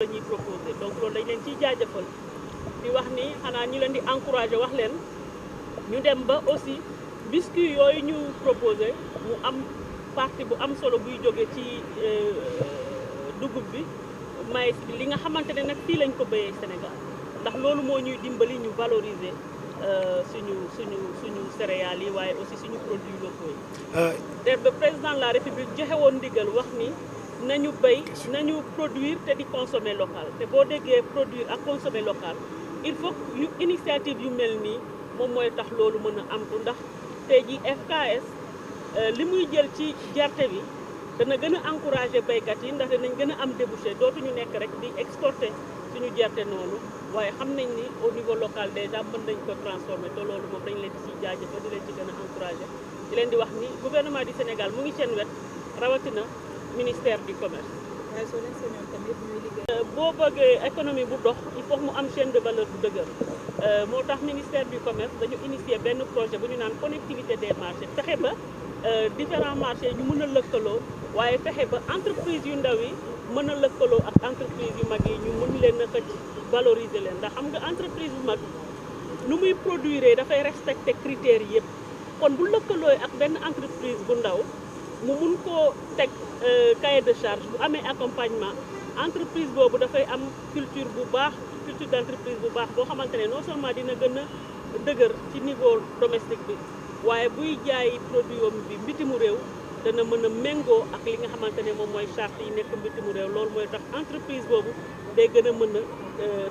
la ñuy proposé donc loolu dañ leen ciy jaajëfal di wax ni xanaa ñu leen di encouragé wax leen ñu dem ba aussi biscuit yooyu ñu proposé mu am partie bu am solo buy jóge ci dugub bi maïs bi li nga xamante ne nag fii lañ ko béyee Sénégal ndax loolu moo ñuy dimbali ñu valoriser suñu céréales yi waaye aussi suñu produits locaux yi. ba président de la République joxe woon ndigal wax ni nañu béy nañu produire te di consommer local te boo déggee produire ak consommer local il faut yu initiative yu mel nii moom mooy tax loolu mën a am ndax tey jii FKS li muy jël ci gerte bi dana gën a encourager béykat yi ndax danañ gën a am débouché dootuñu nekk rek di exporter suñu gerte noonu waaye xam nañ ni au niveau local déjà mën nañ ko transformer te loolu moom dañ leen di si jaajëfal di leen ci gën a encourager di leen di wax ni gouvernement du Sénégal mu ngi seen wet rawatina ministère du commerce. boo bëggee économie bu dox il faut mu am chaîne de valeur bu dëgër moo tax ministère du commerce dañu initier benn projet bu ñu naan connectivité des marchés fexe ba différents marchés ñu mën a lëkkaloo waaye fexe ba entreprise yu ndaw yi mën a lëkkaloo ak entreprise yu mag yi ñu mën leen a xëcc valoriser leen ndax xam nga entreprise bu mag nu muy produire dafay respecter critères yëpp kon bu lëkkaloo ak benn entreprise bu ndaw mu mun koo teg cahier de charge bu amee accompagnement entreprise boobu dafay am culture bu baax culture d'entreprise bu baax boo xamante ne non seulement dina gën a dëgër ci niveau domestique bi waaye buy jaay produit am bi mbitimu réew dana mën a méngoo ak li nga xamante ne moom mooy charte yi nekk mbitimu réew loolu mooy tax entreprise boobu day gën a mën a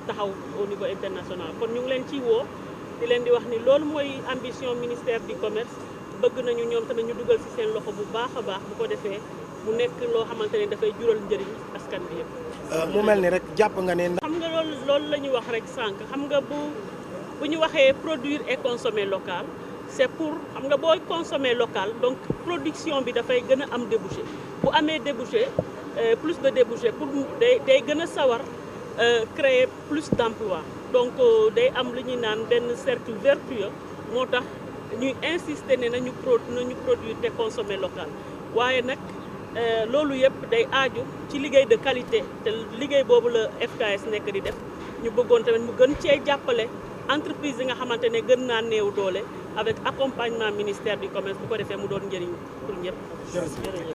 taxaw au niveau international kon ñu ngi leen ciy woo di leen di wax ni loolu mooy ambition ministère du commerce bëgg nañu ñoom tamit ñu dugal ci seen loxo bu baax a baax bu ko defee mu nekk loo xamante ne dafay jural njëriñ askan bi yëpp. mu mel ni rek jàpp nga ne. xam nga loolu la ñu wax rek sànq xam nga bu ñu waxee produire et consommer local c'est pour xam nga booy consommer local donc production bi dafay gën a am débouché bu amee débouché plus de débouché pour day gën a sawar créer plus d'emploi donc day am lu ñuy naan benn cercle vertueux moo tax ñuy insister ne nañu produire te consommer local waaye nag loolu yëpp day aaju ci liggéey de qualité te liggéey boobu la FKS nekk di def ñu bëggoon tamit mu gën cee jàppale entreprise yi nga xamante ne gën naa néew doole avec accompagnement ministère du commerce bu ko defee mu doon njëriñ pour ñëpp.